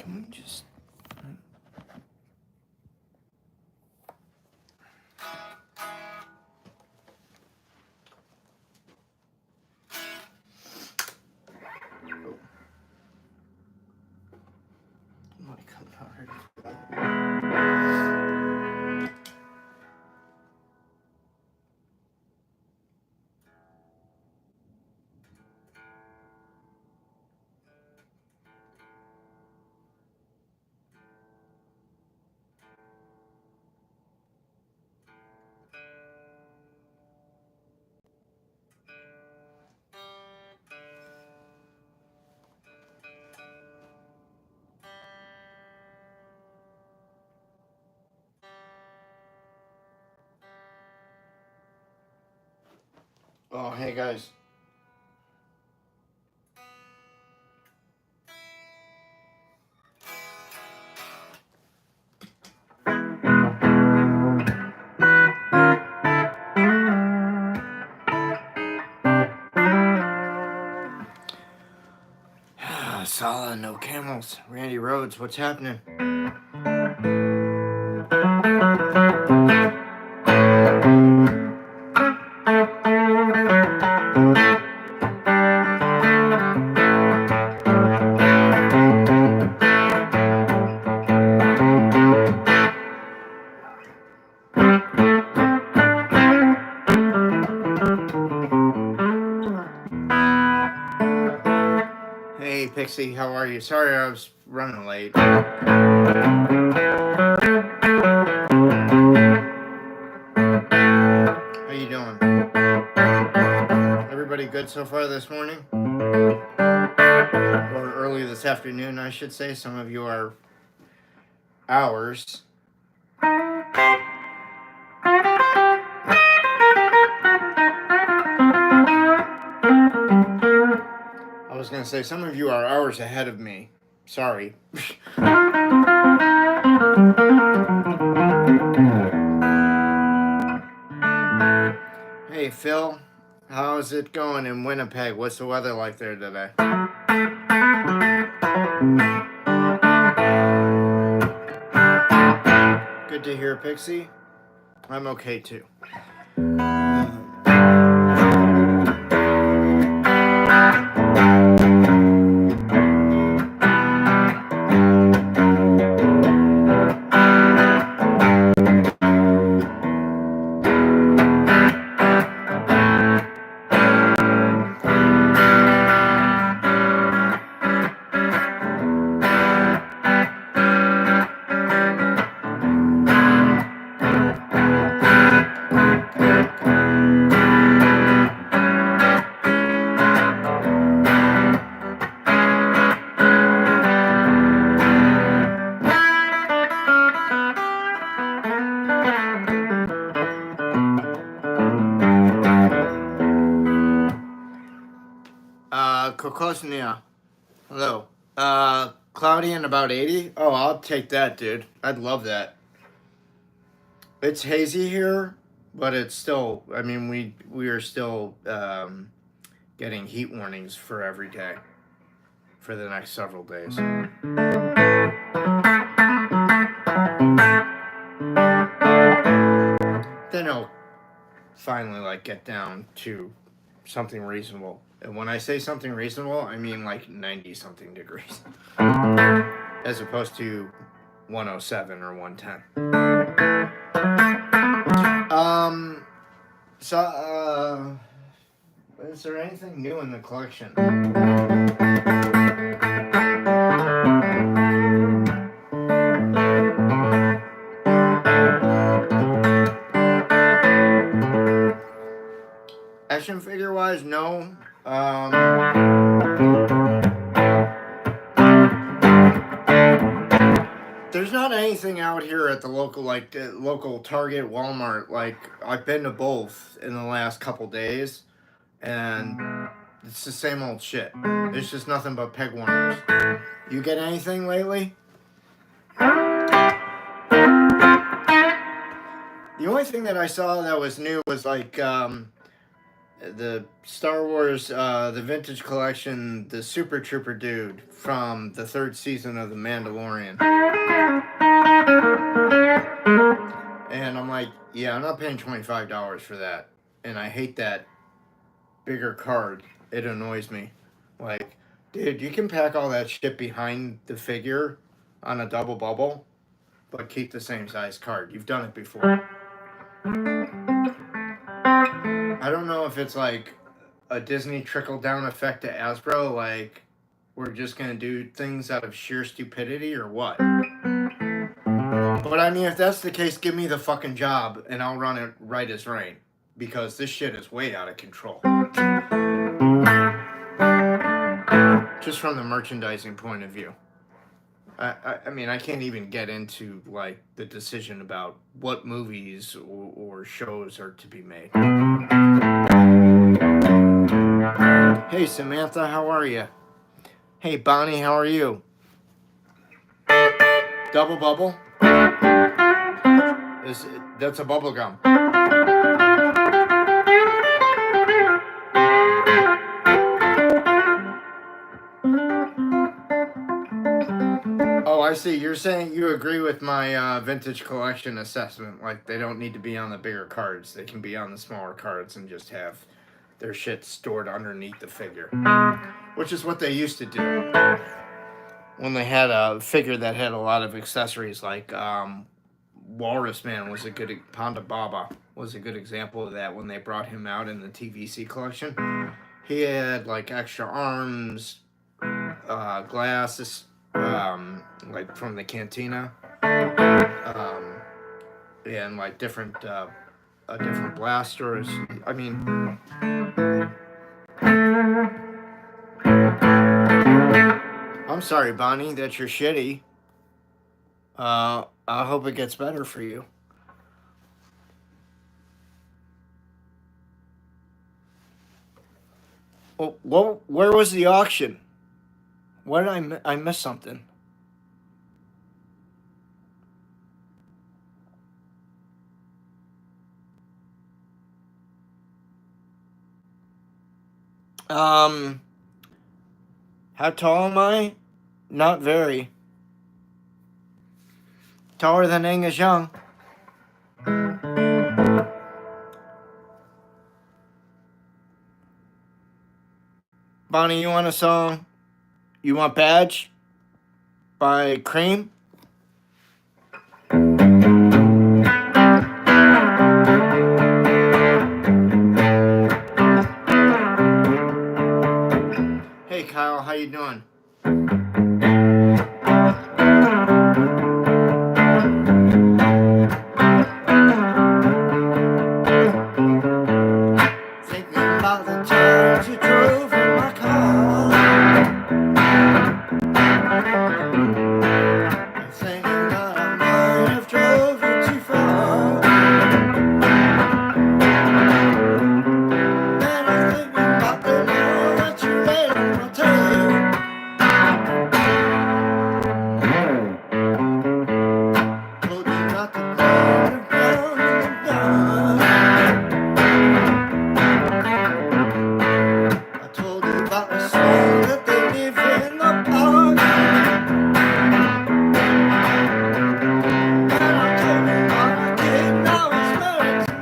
Can we just... Oh, hey guys. Solid, no camels. Randy Rhodes, what's happening? Hey Pixie, how are you? Sorry I was running late. How you doing? Everybody good so far this morning? Or early this afternoon, I should say. Some of you are hours. I was going to say, some of you are hours ahead of me. Sorry. Hey, Phil. How's it going in Winnipeg? What's the weather like there today? Good to hear, Pixie. I'm okay, too. Kokosnia. Hello. Cloudy and about 80? Oh, I'll take that, dude. I'd love that. It's hazy here, but it's still, I mean, we are still getting heat warnings for every day for the next several days. Then it'll finally, like, get down to something reasonable. And when I say something reasonable, I mean like 90-something degrees. As opposed to 107 or 110. Is there anything new in the collection? Action figure wise, no. There's not anything out here at the local, like local Target, Walmart. Like, I've been to both in the last couple days, and it's the same old shit. There's just nothing but peg warmers. You get anything lately? The only thing that I saw that was new was like the Star Wars, the vintage collection, the Super Trooper dude from the 3rd season of The Mandalorian. And I'm like, yeah, I'm not paying $25 for that. And I hate that bigger card. It annoys me. Like, dude, you can pack all that shit behind the figure on a double bubble, but keep the same size card. You've done it before. I don't know if it's like a Disney trickle-down effect to Hasbro, like we're just going to do things out of sheer stupidity or what. But I mean, if that's the case, give me the fucking job and I'll run it right as rain. Because this shit is way out of control. Just from the merchandising point of view. I mean, I can't even get into, like, the decision about what movies or shows are to be made. Hey, Samantha, how are you? Hey, Bonnie, how are you? Double bubble? That's a bubble gum. Oh, I see. You're saying you agree with my vintage collection assessment. Like, they don't need to be on the bigger cards. They can be on the smaller cards and just have their shit stored underneath the figure. Which is what they used to do. When they had a figure that had a lot of accessories, like Walrus Man was a good... Ponda Baba was a good example of that when they brought him out in the TVC collection. He had, like, extra arms, glasses... like from the cantina, and like different blasters. I mean, I'm sorry, Bonnie, that you're shitty. I hope it gets better for you. Well, where was the auction? Where did I miss something? How tall am I? Not very. Taller than Angus Young. Bonnie, you want a song? You want Badge by Cream? Hey Kyle, how you doing? Thinking about the times you drove in my car. Thinking that I might have drove you too far. Then I'm thinking about the night that you laid on my tail. Told you not to go down and down. I told you about the song that they live in the park. And I told you about my kid, now he's married to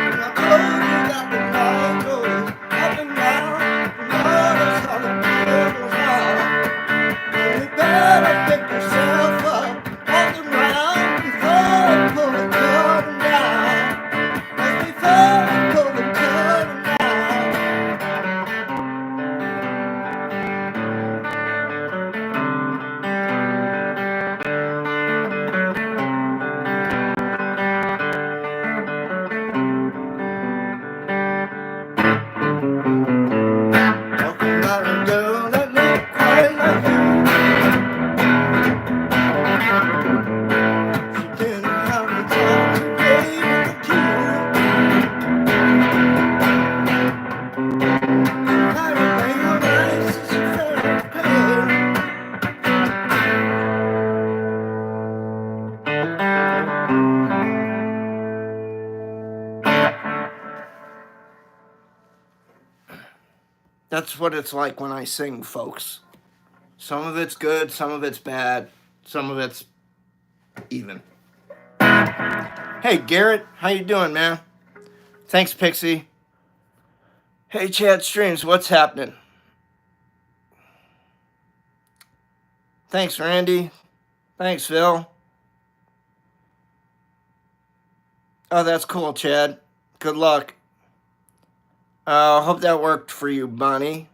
And I told you that the night goes up and down. That's what it's like when I sing, folks. Some of it's good, some of it's bad, some of it's even. Hey, Garrett, how you doing, man? Thanks, Pixie. Hey, Chad Streams, what's happening? Thanks, Randy. Thanks, Phil. Oh, that's cool, Chad. Good luck. Hope that worked for you, Bonnie.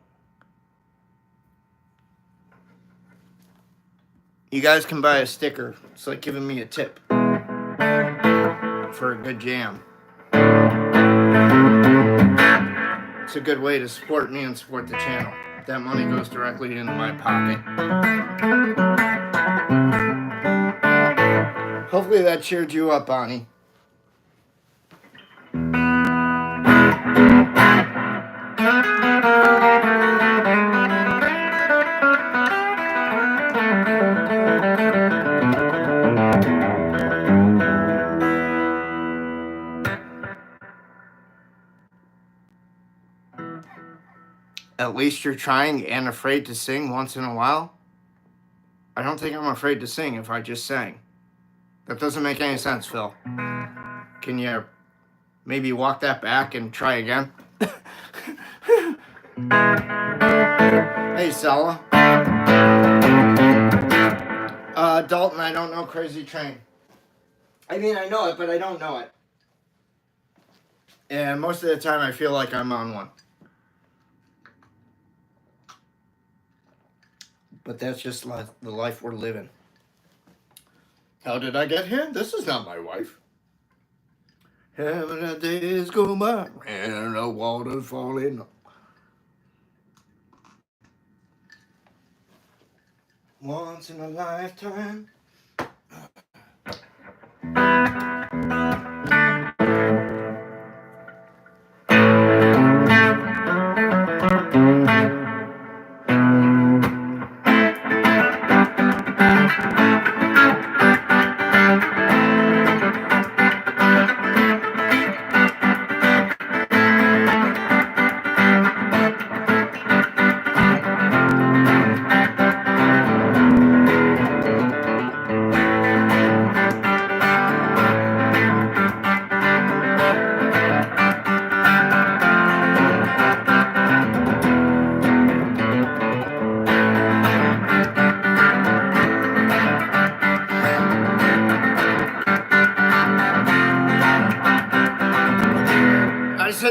You guys can buy a sticker. It's like giving me a tip for a good jam. It's a good way to support me and support the channel. That money goes directly into my pocket. Hopefully that cheered you up, Bonnie. At least you're trying and afraid to sing once in a while. I don't think I'm afraid to sing if I just sang. That doesn't make any sense, Phil. Can you maybe walk that back and try again? Hey, Sella. Dalton, I don't know Crazy Train. I mean, I know it, but I don't know it. And most of the time I feel like I'm on one. But that's just the life we're living. How did I get here? This is not my wife. Having the days go by and the water's falling. Once in a lifetime.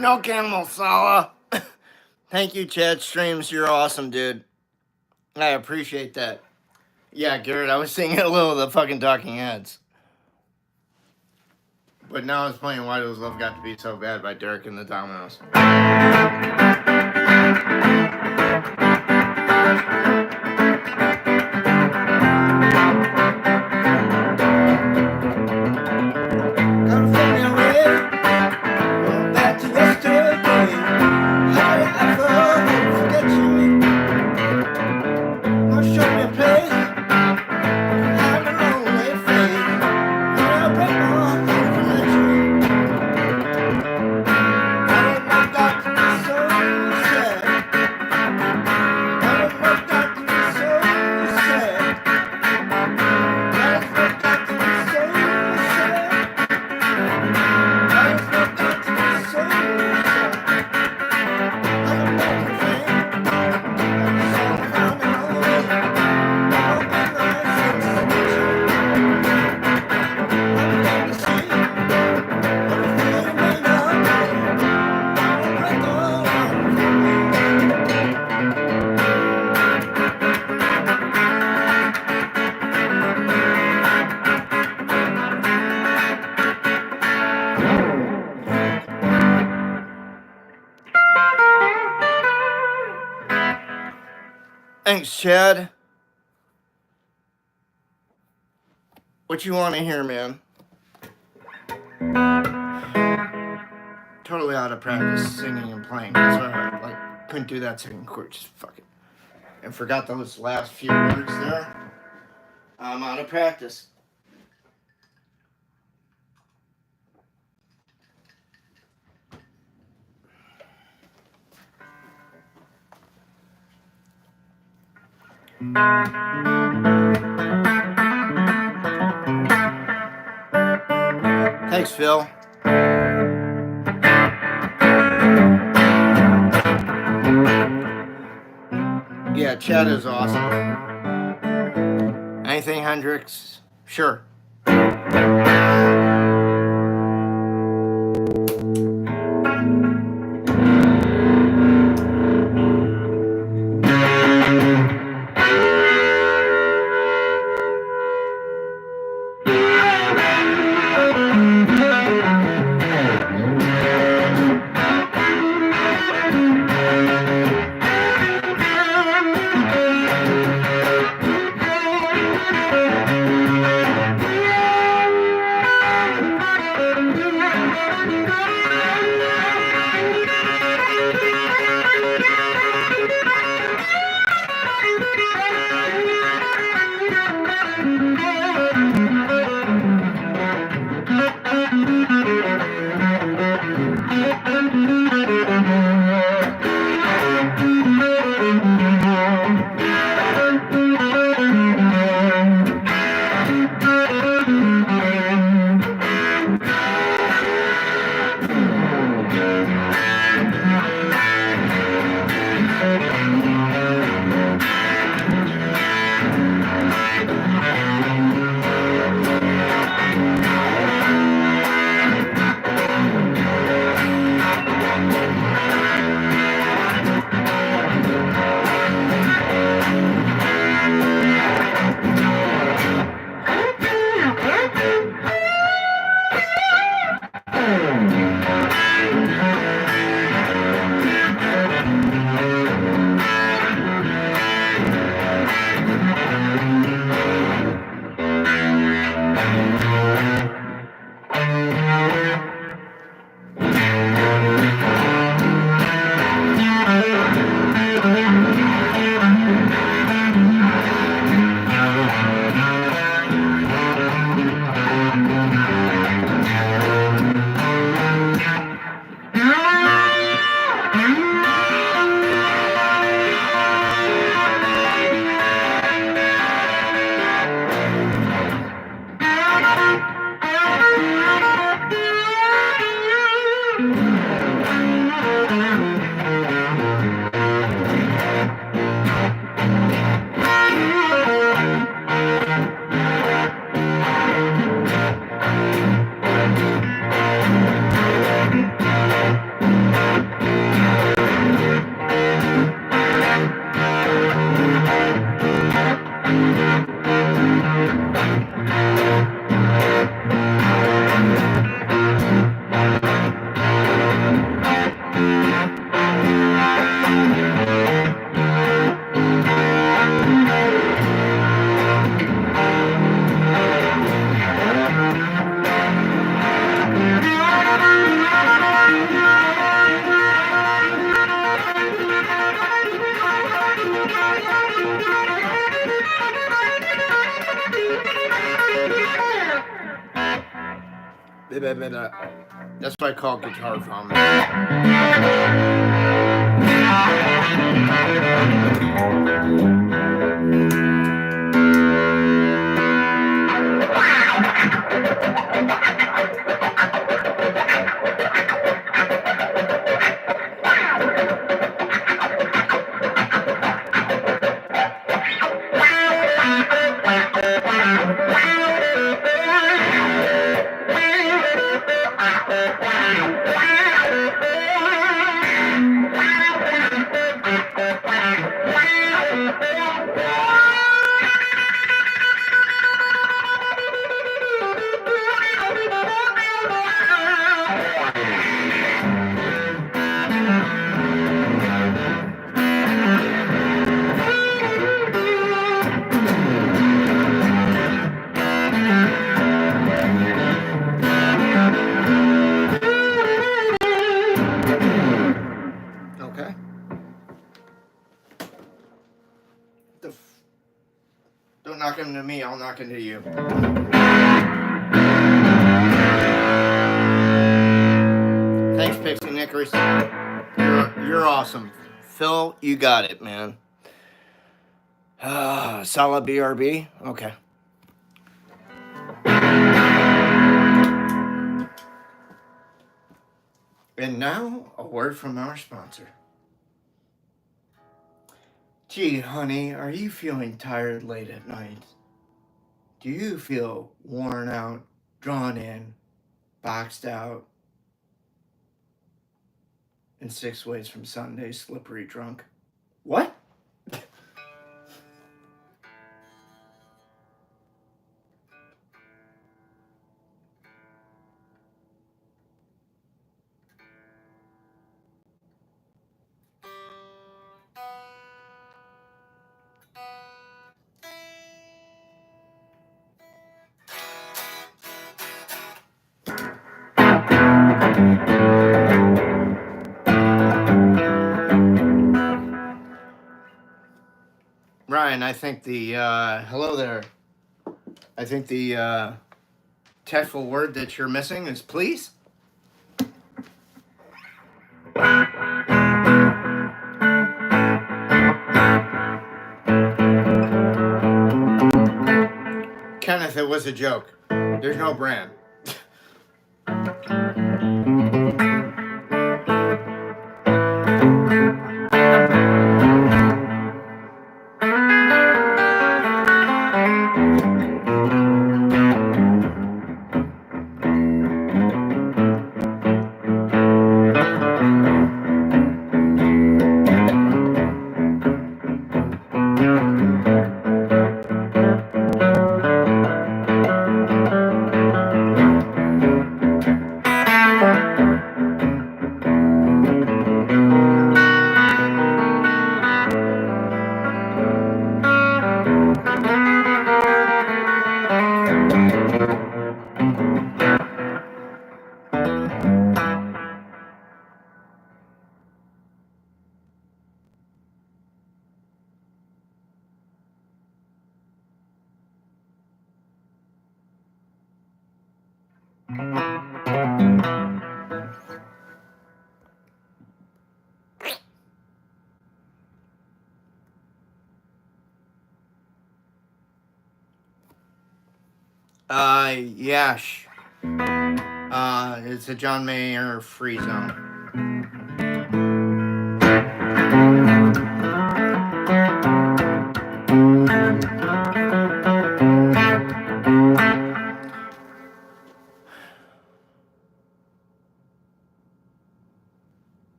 No camel, Sala. Thank you, Chad Streams. You're awesome, dude. I appreciate that. Yeah, Garrett, I was singing a little of the fucking Talking Heads. But now I was playing Why Does Love Got to Be So Bad by Derek and the Dominoes. Thanks, Chad. What you want to hear, man? Totally out of practice singing and playing. That's why I couldn't do that second chord. Just fucking. And forgot those last few words there. I'm out of practice. Thanks, Phil. Yeah, Chad is awesome. Anything, Hendrix? Sure. That's what I call guitar vomit. Don't knock into me, I'll knock into you. Thanks, Pixie Knickers. You're awesome. Phil, you got it, man. Solid BRB? Okay. And now, a word from our sponsor. Gee, honey, are you feeling tired late at night? Do you feel worn out, drawn in, boxed out, and 6 ways from Sunday, slippery drunk? What? Ryan, I think the, hello there. I think the, tactful word that you're missing is please. Kenneth, it was a joke. There's no brand. Yash. It's a John Mayer free zone.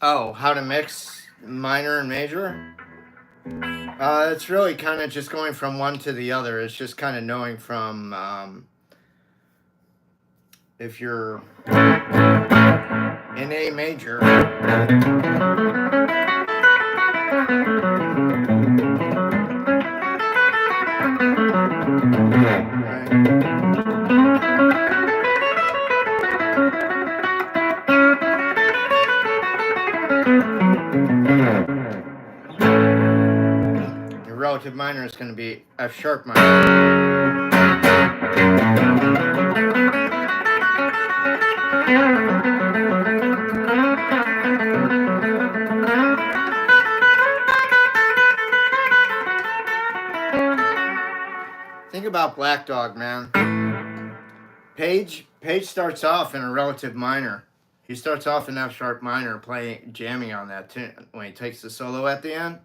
Oh, how to mix minor and major? It's really kind of just going from one to the other. It's just kind of knowing from if you're in A major. Your relative minor is going to be F sharp minor. Think about Black Dog, man. Page starts off in a relative minor. He starts off in F sharp minor, jamming on that tune when he takes the solo at the end.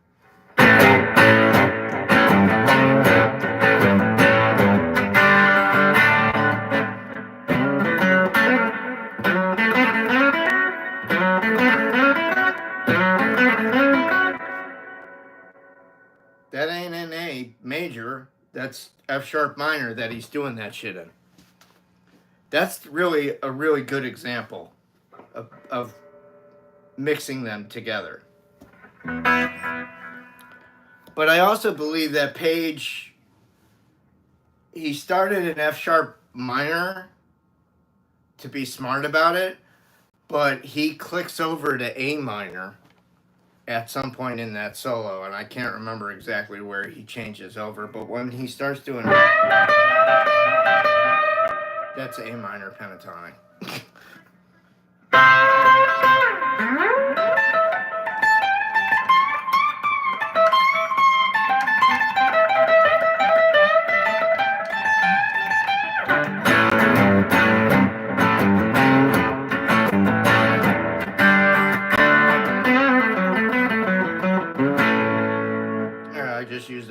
That ain't in A major. That's F sharp minor that he's doing that shit in. That's really a really good example of mixing them together. But I also believe that Page, he started in F sharp minor to be smart about it, but he clicks over to A minor at some point in that solo, and I can't remember exactly where he changes over, but when he starts doing that's A minor pentatonic.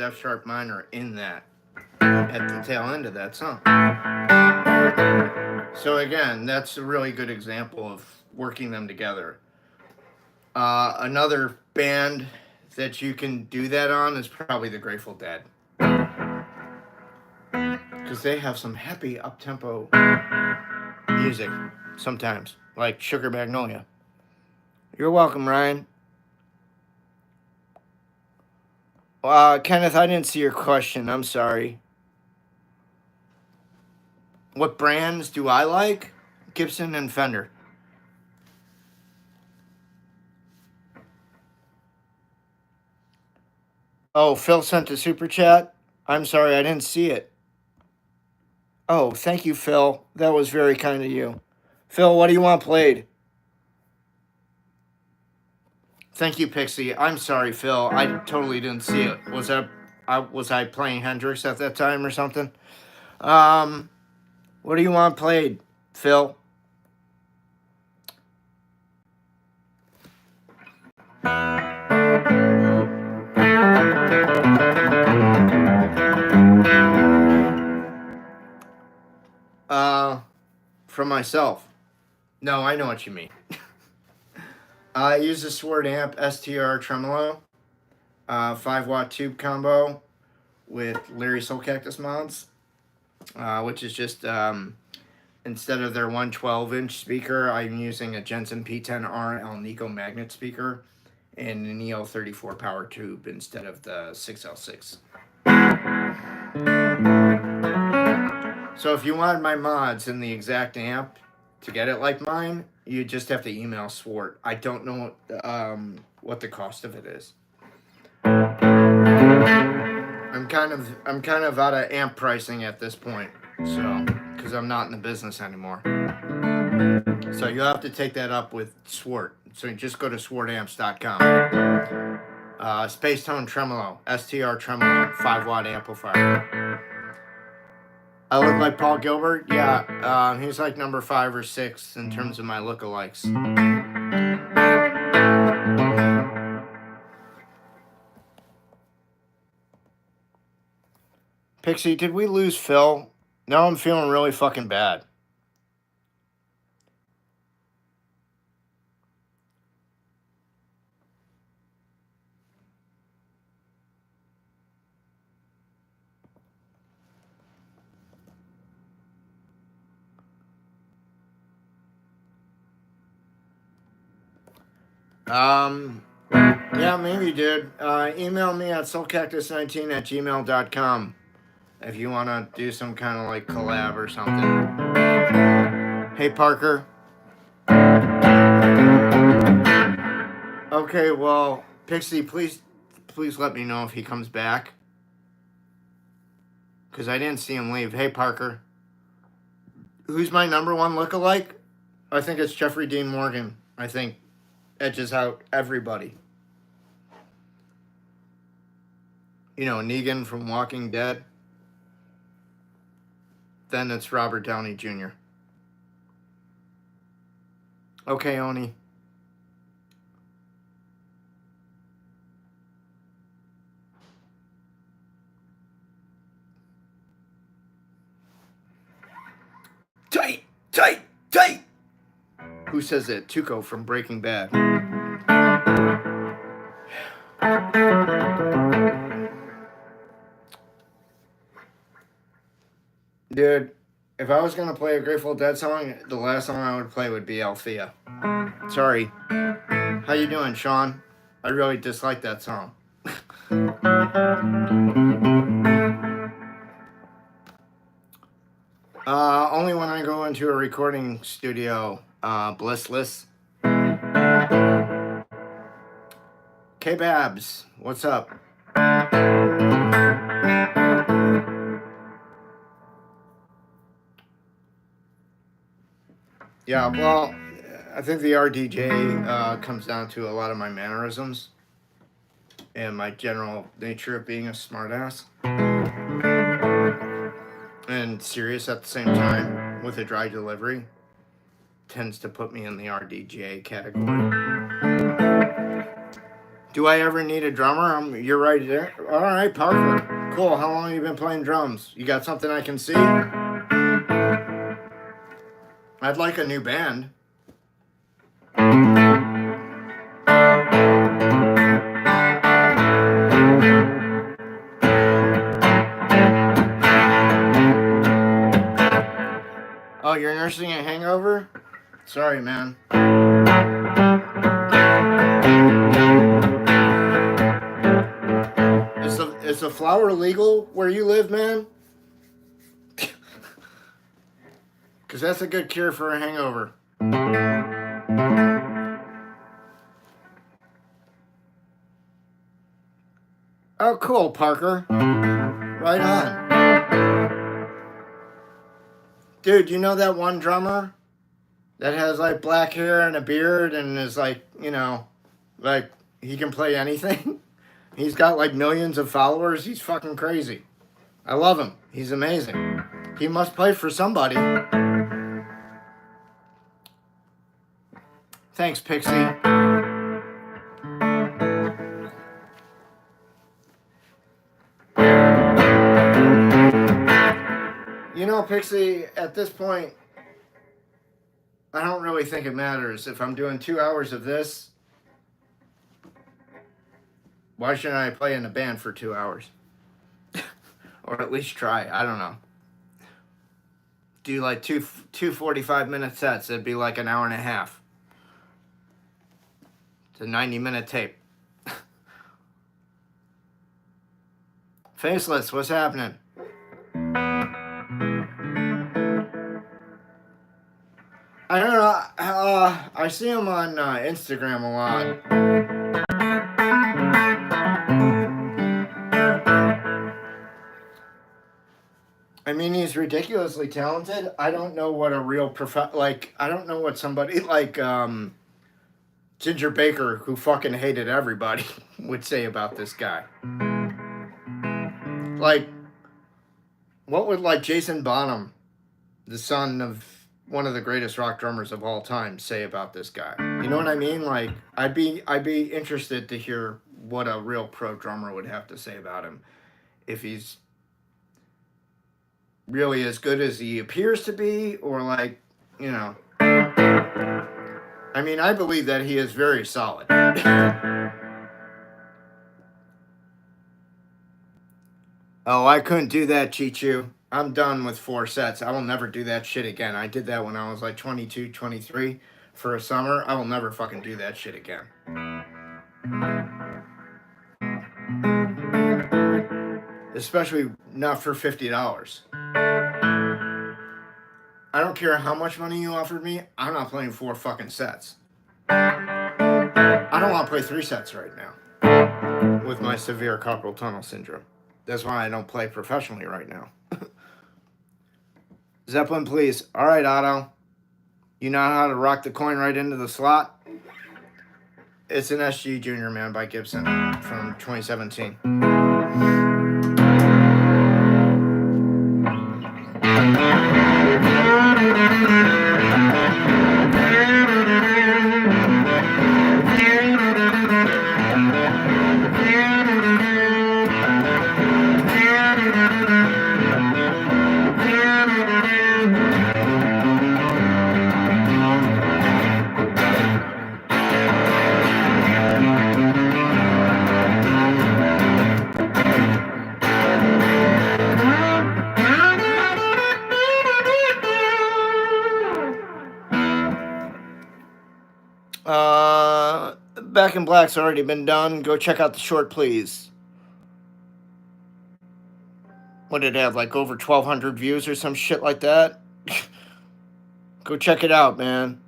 F sharp minor in that at the tail end of that song. So again, that's a really good example of working them together. Another band that you can do that on is probably the Grateful Dead, because they have some happy up-tempo music sometimes, like Sugar Magnolia. You're welcome, Ryan. Kenneth, I didn't see your question. I'm sorry. What brands do I like? Gibson and Fender. Oh, Phil sent a super chat. I'm sorry, I didn't see it. Oh, thank you, Phil. That was very kind of you. Phil, what do you want played? Thank you, Pixie. I'm sorry, Phil. I totally didn't see it. Was I playing Hendrix at that time or something? What do you want played, Phil? From myself. No, I know what you mean. I use a Sword amp STR tremolo, 5-watt tube combo with Larry Soulcactus mods, which is just instead of their 112-inch speaker, I'm using a Jensen P10R Alnico magnet speaker and an EL34 power tube instead of the 6L6. So if you wanted my mods in the exact amp to get it like mine, you just have to email Swart. I don't know what the cost of it is. I'm kind of out of amp pricing at this point, so because I'm not in the business anymore. So you'll have to take that up with Swart. So you just go to swartamps.com. Space Tone Tremolo, STR Tremolo, 5-watt amplifier. I look like Paul Gilbert? Yeah, he's like number 5 or 6 in terms of my lookalikes. Pixie, did we lose Phil? Now I'm feeling really fucking bad. Yeah, maybe, dude. Email me at soulcactus19@gmail.com if you want to do some kind of like collab or something. Hey, Parker. Okay, well, Pixie, please let me know if he comes back, because I didn't see him leave. Hey, Parker. Who's my number 1 lookalike? I think it's Jeffrey Dean Morgan. I think edges out everybody. You know, Negan from Walking Dead. Then it's Robert Downey Jr. Okay, Oni. Tight, tight, tight. Who says it? Tuco from Breaking Bad. Dude, if I was gonna play a Grateful Dead song, the last song I would play would be Althea. Sorry. How you doing, Sean? I really dislike that song. Only when I go into a recording studio, blissless. K-Babs, what's up? Yeah, well, I think the RDJ comes down to a lot of my mannerisms and my general nature of being a smartass and serious at the same time with a dry delivery tends to put me in the RDJ category. Do I ever need a drummer? You're right there. All right, Parker. Cool. How long have you been playing drums? You got something I can see? I'd like a new band. Oh, you're nursing a hangover? Sorry, man. Is the flower legal where you live, man? Because that's a good cure for a hangover. Oh, cool, Parker. Right on. Dude, you know that one drummer that has like black hair and a beard and is like, you know, like he can play anything? He's got like millions of followers. He's fucking crazy. I love him. He's amazing. He must play for somebody. Thanks, Pixie. You know, Pixie, at this point, I don't really think it matters. If I'm doing 2 hours of this, why shouldn't I play in a band for 2 hours? Or at least try. I don't know. Do like two 45-minute sets. It'd be like an hour and a half. It's a 90-minute tape. Faceless, what's happening? I don't know. I see him on Instagram a lot. I mean, he's ridiculously talented. I don't know what a real I don't know what somebody like Ginger Baker, who fucking hated everybody, would say about this guy. Like, what would like Jason Bonham, the son of one of the greatest rock drummers of all time, say about this guy? You know what I mean? Like, I'd be interested to hear what a real pro drummer would have to say about him, if he's really as good as he appears to be, or like, you know. I mean, I believe that he is very solid. Oh, I couldn't do that, Chichu. I'm done with 4 sets. I will never do that shit again. I did that when I was like 22, 23 for a summer. I will never fucking do that shit again. Especially not for $50. I don't care how much money you offered me. I'm not playing 4 fucking sets. I don't want to play 3 sets right now with my severe carpal tunnel syndrome. That's why I don't play professionally right now. Zeppelin, please. All right, Otto. You know how to rock the coin right into the slot? It's an SG Junior, man, by Gibson from 2017. Back in Black's already been done. Go check out the short, please. What did it have? Like over 1,200 views or some shit like that? Go check it out, man.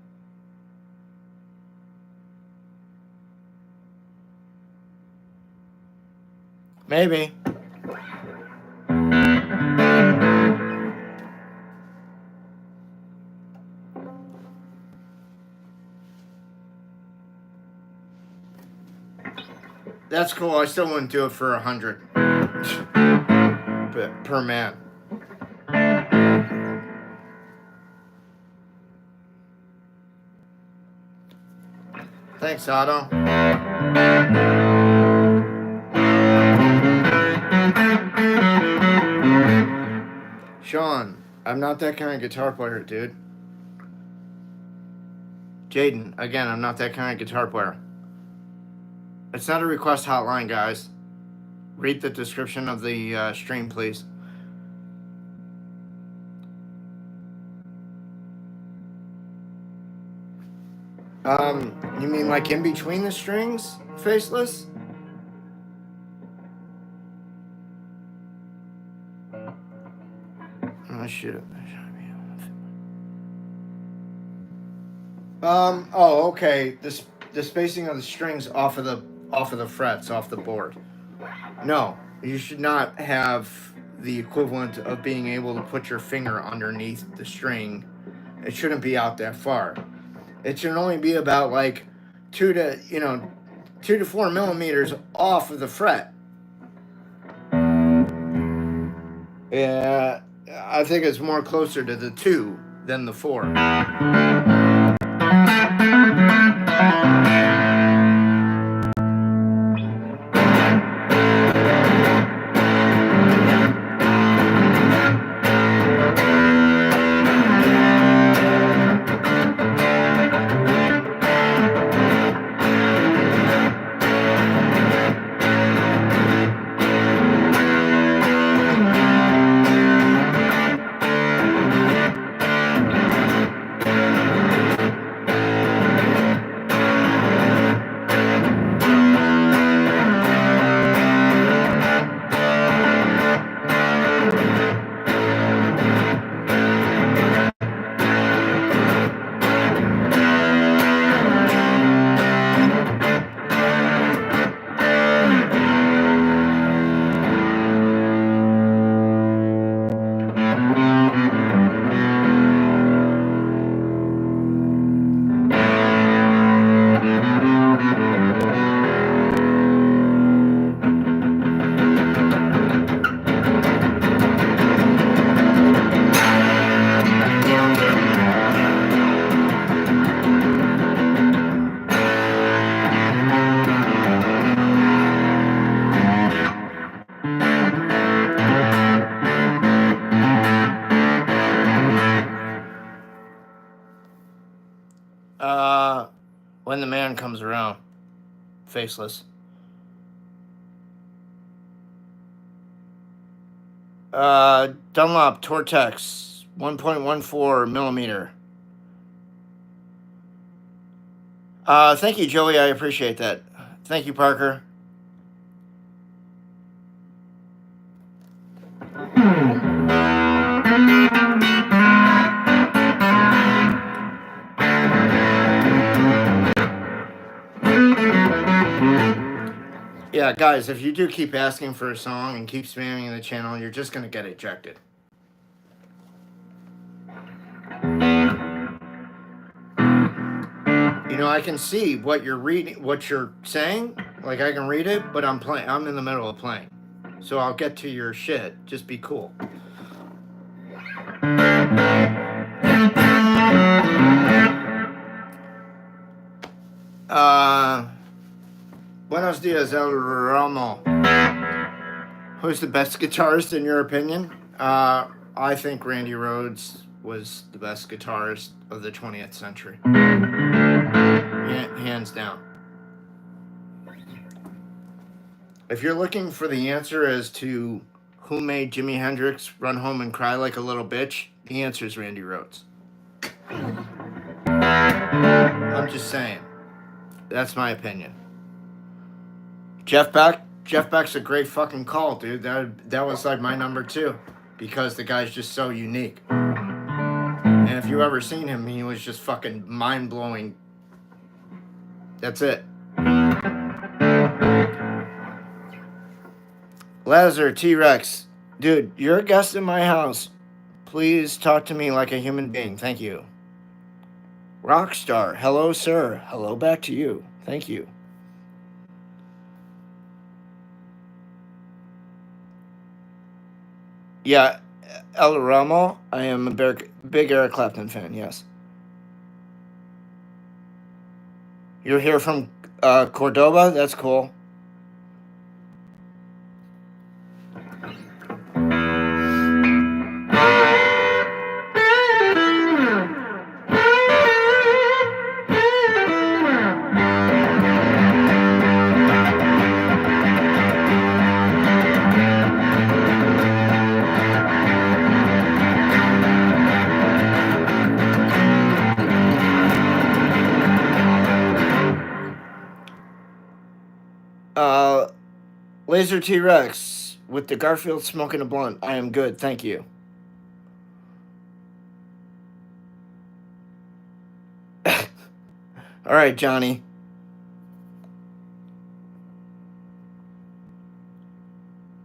Maybe. That's cool. I still wouldn't do it for 100 per man. Thanks, Otto. I'm not that kind of guitar player, dude. Jaden, again, I'm not that kind of guitar player. It's not a request hotline, guys. Read the description of the stream, please. You mean like in between the strings, Faceless? Oh, shit. Oh, okay. The spacing of the strings off of the frets, off the board. No, you should not have the equivalent of being able to put your finger underneath the string. It shouldn't be out that far. It should only be about like 2 to 4 millimeters off of the fret. Yeah, I think it's more closer to the 2 than the 4. When the man comes around, Faceless. Dunlop Tortex, 1.14 millimeter. Thank you, Joey. I appreciate that. Thank you, Parker. Yeah, guys, if you do keep asking for a song and keep spamming the channel, you're just going to get ejected. You know, I can see what you're reading, what you're saying. Like, I can read it, but I'm in the middle of playing. So I'll get to your shit. Just be cool. Buenos dias, El Ramo. Who's the best guitarist in your opinion? I think Randy Rhoads was the best guitarist of the 20th century. Hands down. If you're looking for the answer as to who made Jimi Hendrix run home and cry like a little bitch, the answer is Randy Rhoads. I'm just saying. That's my opinion. Jeff Beck's a great fucking call, dude. That was like my number 2 because the guy's just so unique. And if you ever seen him, he was just fucking mind-blowing. That's it. Lazar T-Rex. Dude, you're a guest in my house. Please talk to me like a human being. Thank you. Rockstar. Hello, sir. Hello back to you. Thank you. Yeah, El Ramo, I am a big Eric Clapton fan, yes. You're here from Cordoba? That's cool. Uh, Laser T-Rex with the Garfield smoking a blunt. I am good, thank you. All right, Johnny.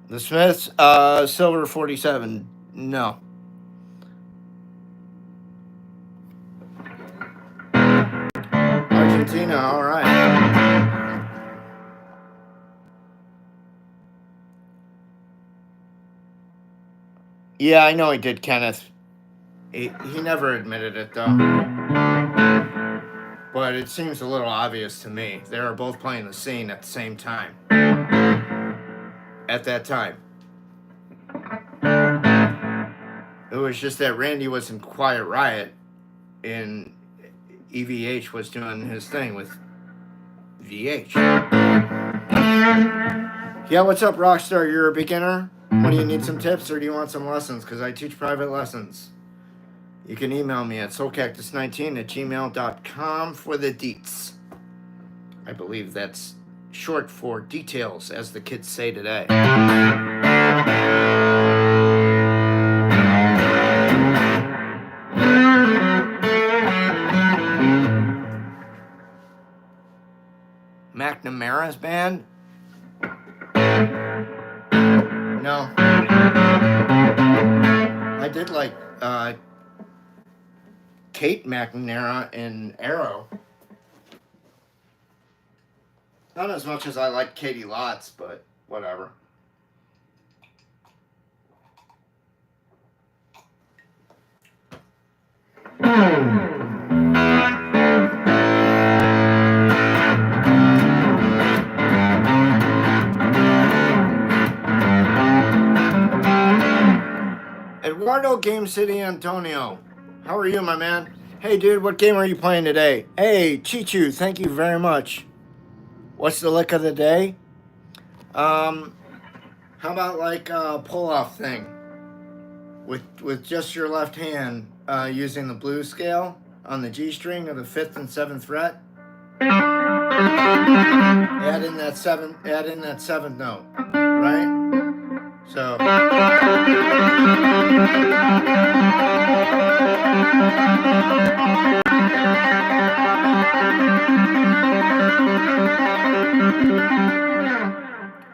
The Smiths, silver 47. No. Argentina, all right. Yeah, I know he did, Kenneth. He never admitted it, though. But it seems a little obvious to me. They were both playing the scene at the same time. At that time. It was just that Randy was in Quiet Riot and EVH was doing his thing with VH. Yeah, what's up, Rockstar? You're a beginner? What do you need, some tips, or do you want some lessons? Because I teach private lessons. You can email me at soulcactus19@gmail.com for the deets. I believe that's short for details, as the kids say today. McNamara's band? No. I did like Kate McNamara in Arrow. Not as much as I like Katie Lotz, but whatever. Eduardo Game City Antonio. How are you, my man? Hey, dude, what game are you playing today? Hey, Chichu, thank you very much. What's the lick of the day? How about like a pull-off thing? With just your left hand, using the blues scale on the G string of the 5th and 7th fret. Add in that seventh note, right? So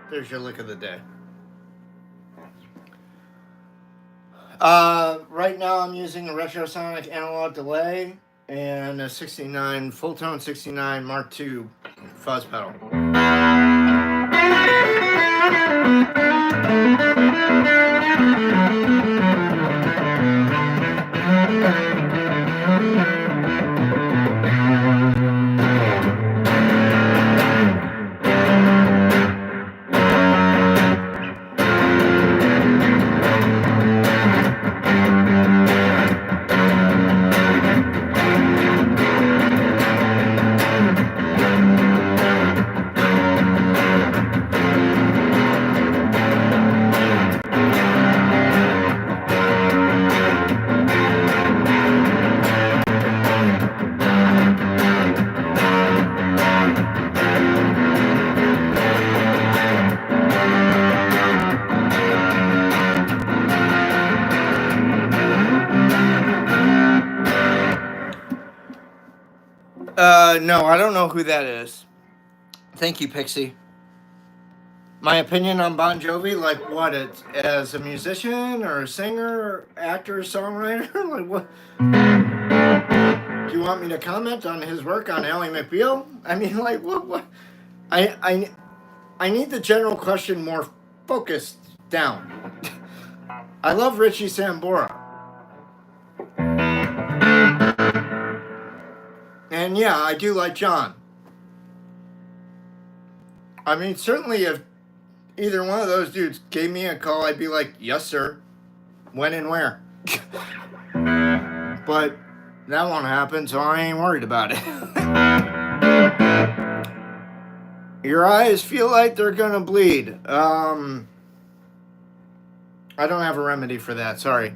there's your lick of the day. Right now I'm using a Retrosonic analog delay and a 69 full-tone 69 Mark II fuzz pedal. No, I don't know who that is. Thank you, Pixie. My opinion on Bon Jovi, like what, it's as a musician or a singer, or actor, or songwriter? Like what? Do you want me to comment on his work on Ally McBeal? I mean, like what? I need the general question more focused down. I love Richie Sambora. And yeah, I do like John. I mean, certainly if either one of those dudes gave me a call, I'd be like, yes, sir. When and where? But that won't happen, so I ain't worried about it. Your eyes feel like they're gonna bleed. I don't have a remedy for that, sorry.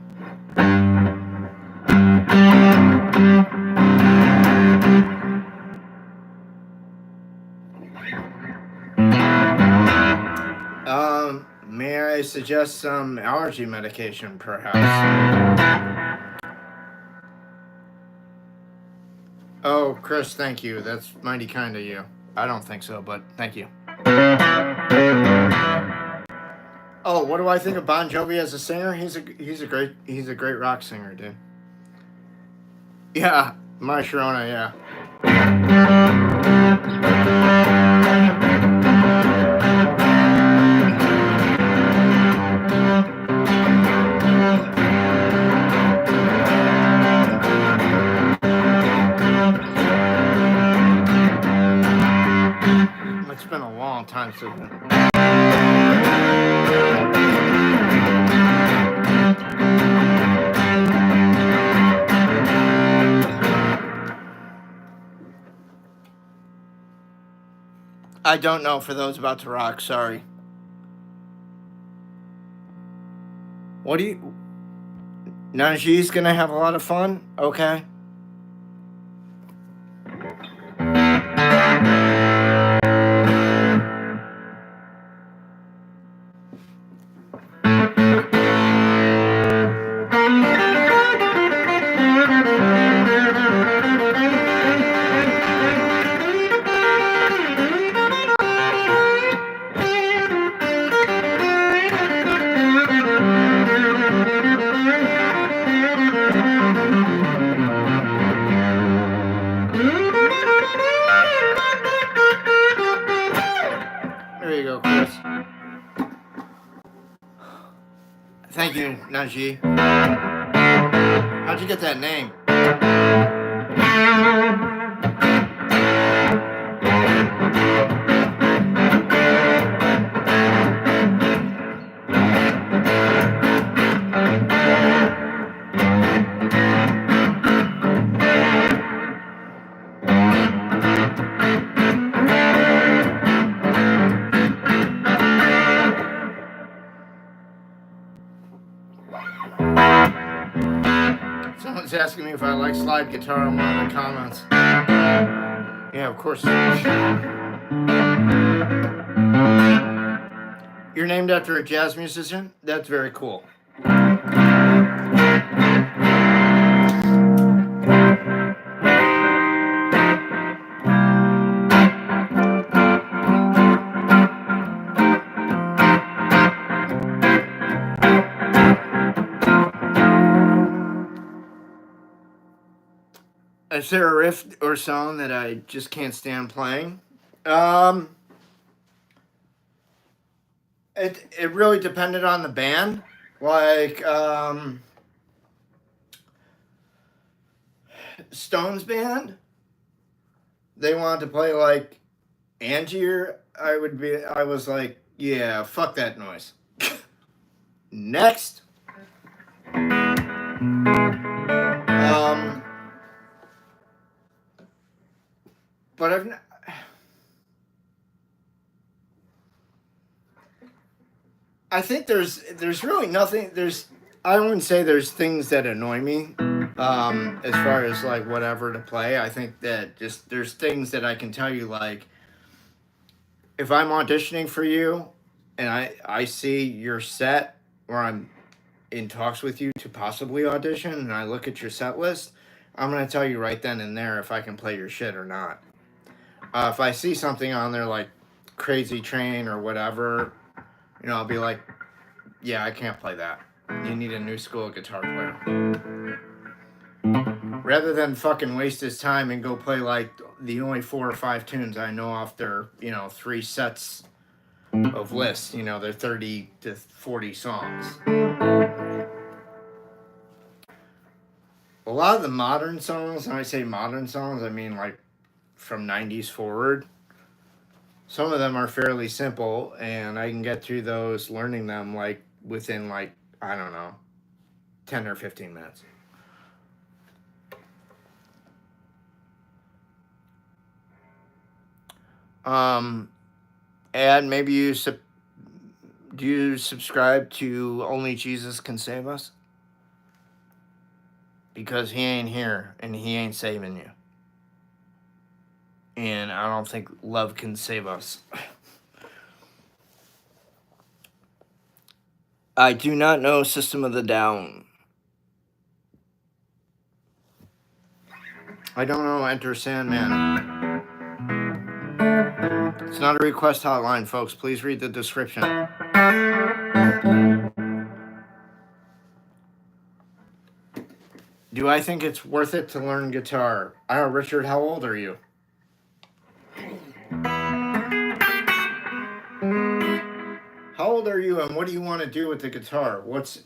May I suggest some allergy medication, perhaps? Oh, Chris, thank you. That's mighty kind of you. I don't think so, but thank you. Oh, what do I think of Bon Jovi as a singer? He's a great rock singer, dude. Yeah, My Sharona, yeah. It's been a long time since. I don't know for those about to rock, sorry. What do you... Najee's gonna have a lot of fun? Okay. Thank you, Najee. How'd you get that name? Someone's asking me if I like slide guitar in one of the comments. Yeah, of course. You're named after a jazz musician? That's very cool. Is there a riff or song that I just can't stand playing? It really depended on the band. Like, Stone's band, they wanted to play like Angier. I was like, yeah, fuck that noise. Next. But I think there's really nothing. I wouldn't say there's things that annoy me. As far as like whatever to play, I think that just there's things that I can tell you, like if I'm auditioning for you and I see your set or I'm in talks with you to possibly audition and I look at your set list, I'm going to tell you right then and there if I can play your shit or not. If I see something on there like Crazy Train or whatever, you know, I'll be like, yeah, I can't play that. You need a new school guitar player. Rather than fucking waste his time and go play like the only 4 or 5 tunes I know off their, 3 sets of lists, they're 30 to 40 songs. A lot of the modern songs, and I say modern songs, I mean like from 90s forward, some of them are fairly simple and I can get through those, learning them like within like, I don't know, 10 or 15 minutes. And maybe do you subscribe to Only Jesus Can Save Us? Because he ain't here and he ain't saving you. And I don't think love can save us. I do not know System of the Down. I don't know Enter Sandman. It's not a request hotline, folks. Please read the description. Do I think it's worth it to learn guitar? Richard, how old are you? How old are you, and what do you want to do with the guitar? What's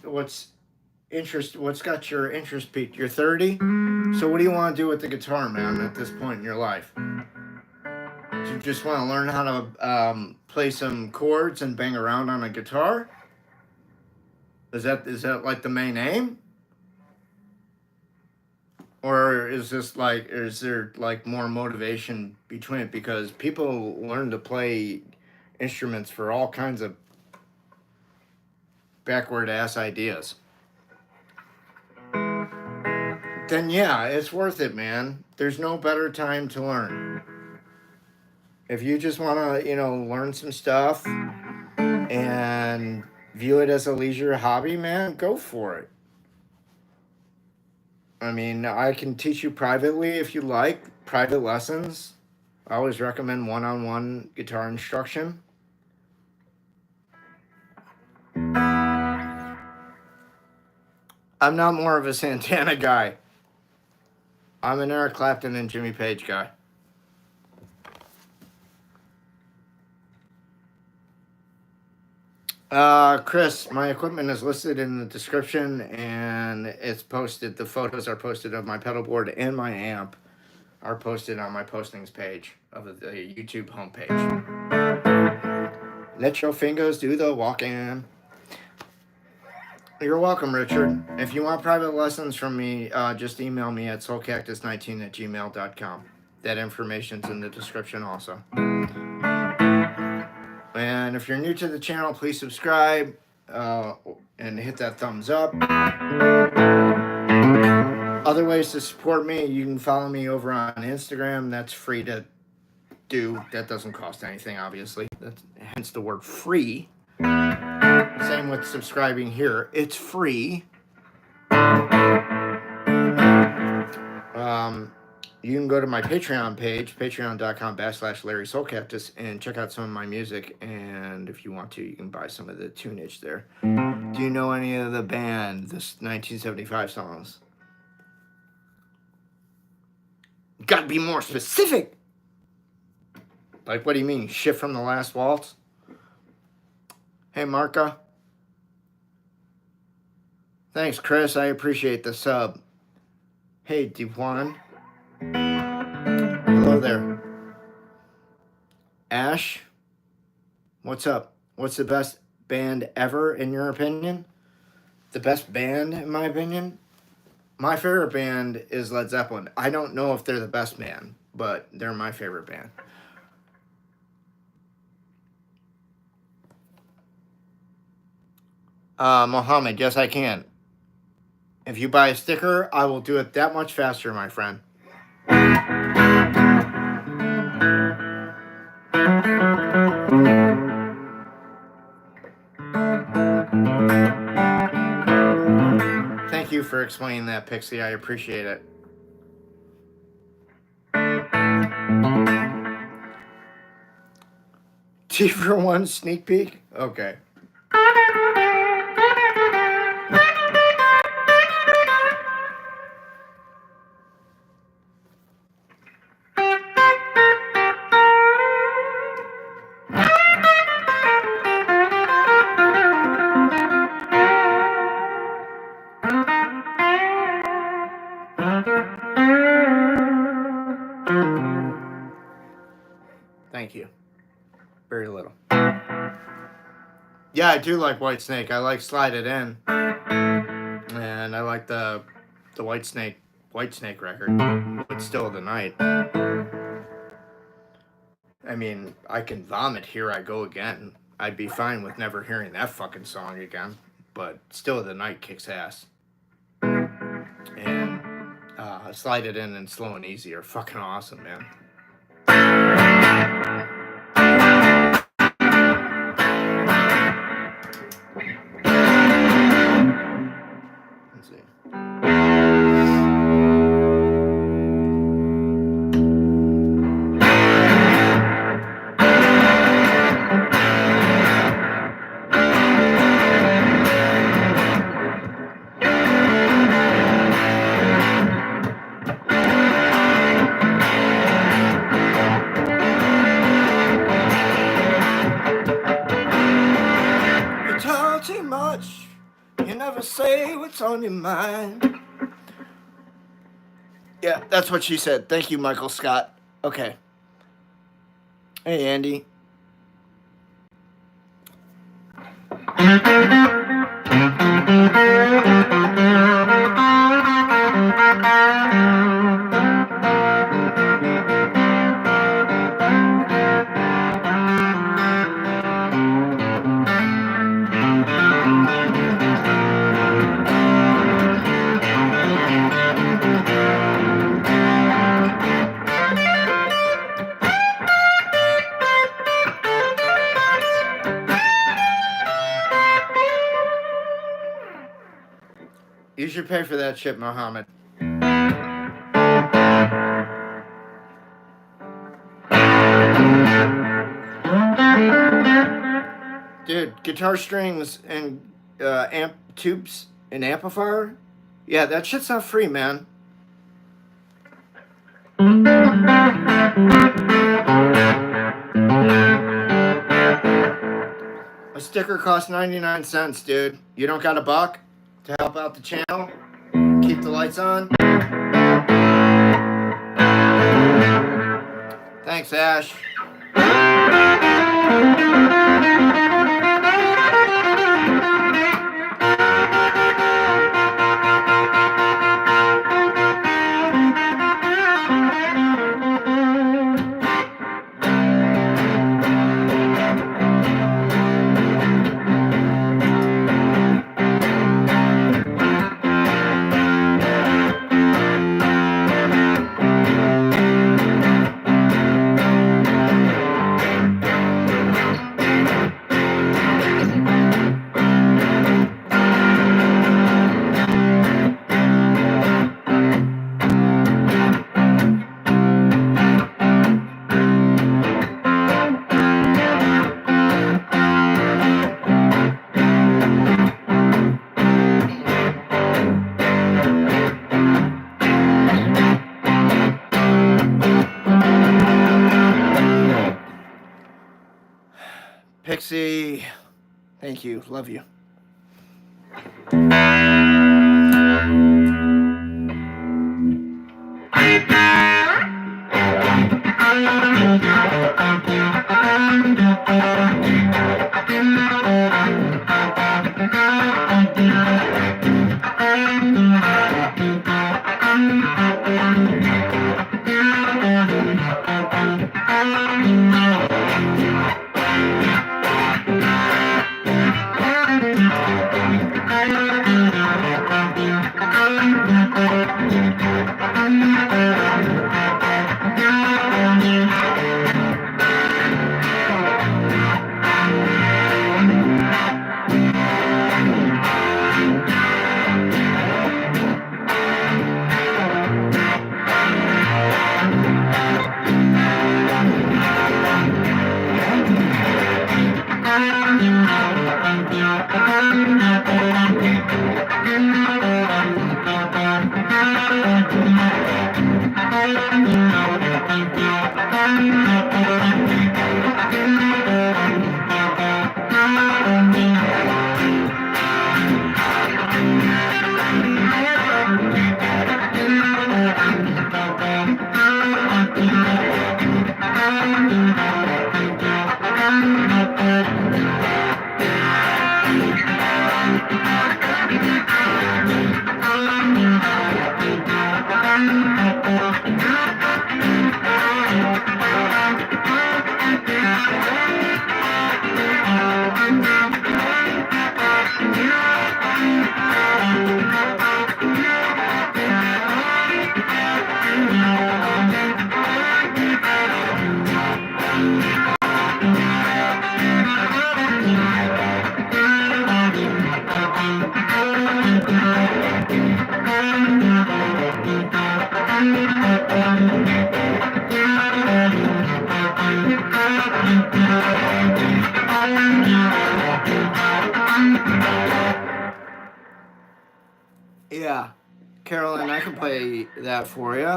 got your interest peaked? You're 30? So what do you want to do with the guitar, man, at this point in your life? Do you just want to learn how to play some chords and bang around on a guitar? Is that like the main aim? Or is there like more motivation between it? Because people learn to play instruments for all kinds of backward ass ideas. Then yeah, it's worth it, man. There's no better time to learn. If you just want to, learn some stuff and view it as a leisure hobby, man, go for it. I mean, I can teach you privately if you like, private lessons. I always recommend one-on-one guitar instruction. I'm not more of a Santana guy. I'm an Eric Clapton and Jimmy Page guy. Chris, my equipment is listed in the description, and it's posted. The photos are posted of my pedal board and my amp are posted on my postings page of the YouTube homepage. Let your fingers do the walking. You're welcome, Richard. If you want private lessons from me, just email me at soulcactus19@gmail.com. That information's in the description also. And if you're new to the channel, please subscribe and hit that thumbs up. Other ways to support me, you can follow me over on Instagram. That's free to do. That doesn't cost anything, obviously. That's hence the word free. Same with subscribing here. It's free. You can go to my Patreon page, patreon.com/LarrySoulcactus, and check out some of my music. And if you want to, you can buy some of the tunage there. Do you know any of the band, this 1975 songs? Gotta be more specific. Like, what do you mean? Shit from the Last Waltz? Hey, Marka. Thanks, Chris. I appreciate the sub. Hey, Dewan. Hello there. Ash, what's up? What's the best band ever, in your opinion? The best band, in my opinion? My favorite band is Led Zeppelin. I don't know if they're the best band, but they're my favorite band. Mohammed, yes, I can. If you buy a sticker, I will do it that much faster, my friend. Thank you for explaining that, Pixie. I appreciate it. T for one sneak peek? Okay. Thank you. Very little. Yeah, I do like Whitesnake. I like Slide It In. And I like the Whitesnake record. But Still of the Night. I mean, I can vomit Here I Go Again. I'd be fine with never hearing that fucking song again. But Still of the Night kicks ass. And Slide It In and Slow and Easy are fucking awesome, man. You never say what's on your mind. Yeah, that's what she said. Thank you, Michael Scott. Okay. Hey, Andy. You should pay for that shit, Mohammed. Dude, guitar strings and amp tubes and amplifier? Yeah, that shit's not free, man. A sticker costs 99 cents, dude. You don't got a buck to help out the channel? Keep the lights on? Thanks, Ash. Pixie, thank you. Love you. Yeah, Carolyn, I can play that for you.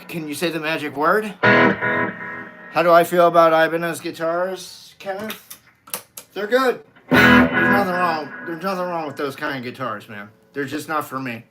Can you say the magic word? How do I feel about Ibanez guitars, Kenneth? They're good. There's nothing wrong with those kind of guitars, man. They're just not for me.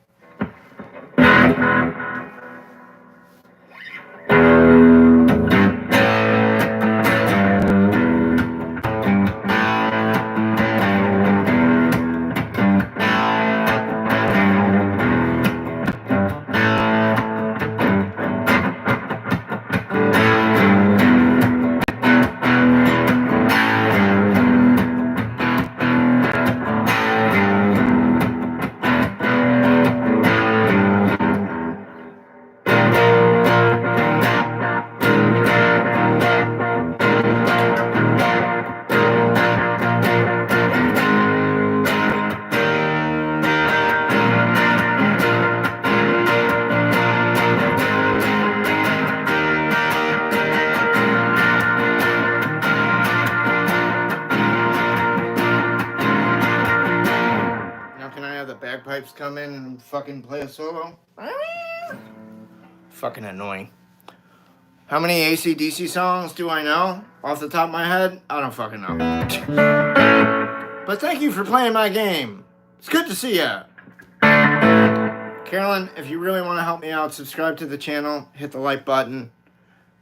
Bagpipes come in and fucking play a solo. Fucking annoying. How many AC/DC songs do I know off the top of my head? I don't fucking know. But thank you for playing my game. It's good to see ya. Carolyn, if you really want to help me out, subscribe to the channel, hit the like button.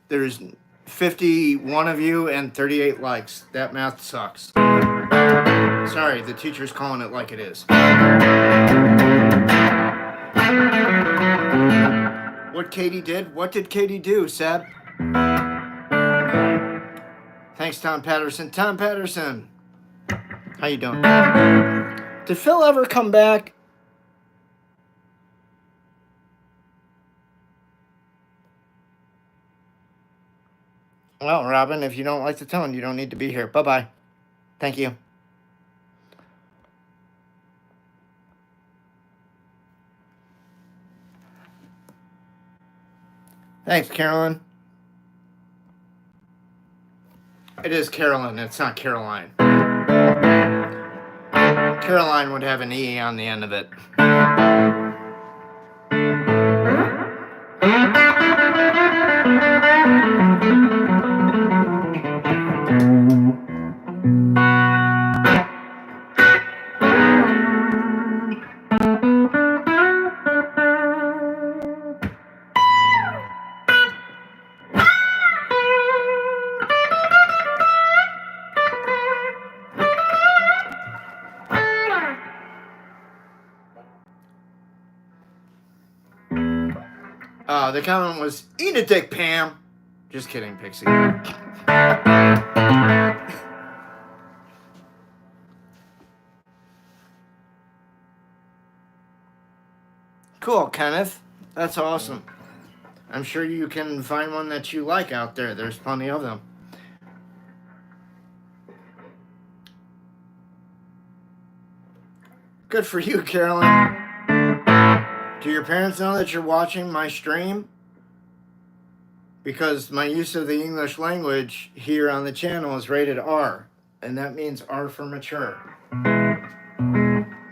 There's 51 of you and 38 likes. That math sucks. Sorry, the teacher's calling it like it is. What Katie did? What did Katie do, Seb? Thanks, Tom Patterson. Tom Patterson, how you doing? Did Phil ever come back? Well, Robin, if you don't like the tone, you don't need to be here. Bye-bye. Thank you. Thanks, Carolyn. It is Carolyn, it's not Caroline. Caroline would have an E on the end of it. The comment was, eat a dick, Pam. Just kidding, Pixie. Cool, Kenneth. That's awesome. I'm sure you can find one that you like out there. There's plenty of them. Good for you, Carolyn. Do your parents know that you're watching my stream? Because my use of the English language here on the channel is rated R. And that means R for mature.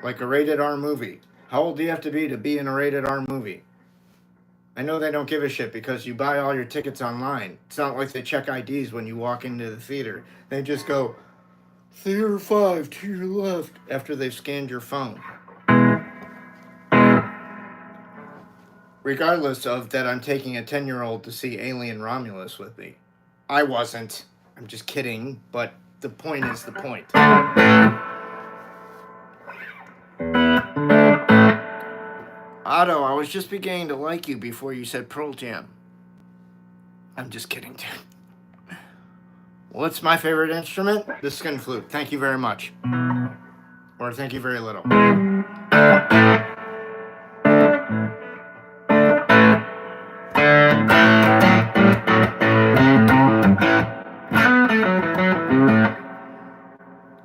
Like a rated R movie. How old do you have to be in a rated R movie? I know they don't give a shit because you buy all your tickets online. It's not like they check IDs when you walk into the theater. They just go, Theater 5 to your left, after they've scanned your phone. Regardless of that, I'm taking a 10-year-old to see Alien Romulus with me. I wasn't. I'm just kidding, but the point is the point. Otto, I was just beginning to like you before you said Pearl Jam. I'm just kidding, dude. What's my favorite instrument? The skin flute. Thank you very much. Or thank you very little.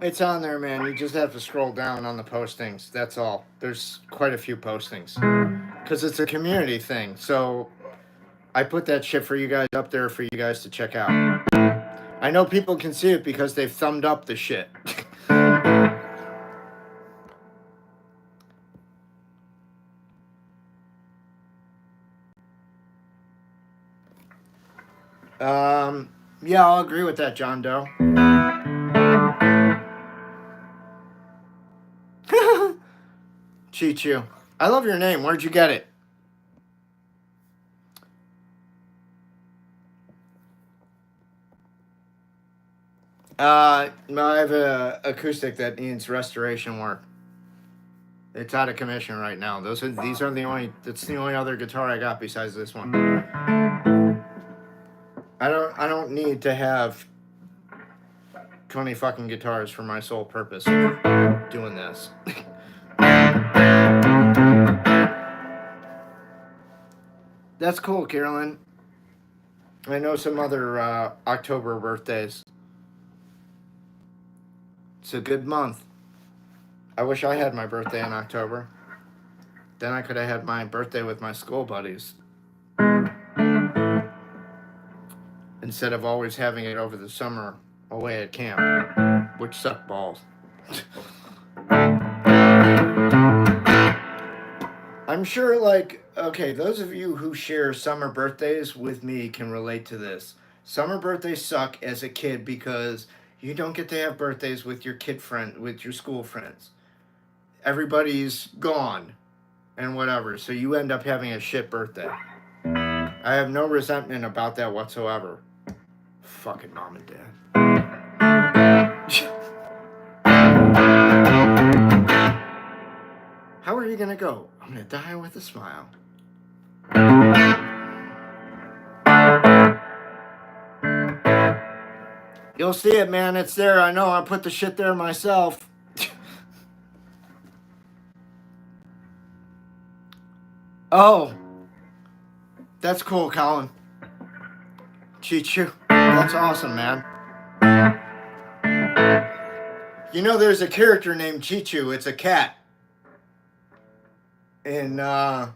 It's on there, man. You just have to scroll down on the postings. That's all. There's quite a few postings. Because it's a community thing. So I put that shit for you guys up there for you guys to check out. I know people can see it because they've thumbed up the shit. Yeah, I'll agree with that, John Doe. Chichu. I love your name. Where'd you get it? I have a acoustic that needs restoration work. It's out of commission right now. These are the only. That's the only other guitar I got besides this one. I don't need to have 20 fucking guitars for my sole purpose of doing this. That's cool, Carolyn. I know some other October birthdays. It's a good month. I wish I had my birthday in October. Then I could have had my birthday with my school buddies. Instead of always having it over the summer away at camp, which sucked balls. I'm sure, like, okay, those of you who share summer birthdays with me can relate to this. Summer birthdays suck as a kid because you don't get to have birthdays with your with your school friends. Everybody's gone and whatever, so you end up having a shit birthday. I have no resentment about that whatsoever. Fucking mom and dad. How are you gonna go? I'm gonna die with a smile. You'll see it, man. It's there. I know. I put the shit there myself. Oh. That's cool, Colin. Chichu. That's awesome, man. You know, there's a character named Chichu. It's a cat. In The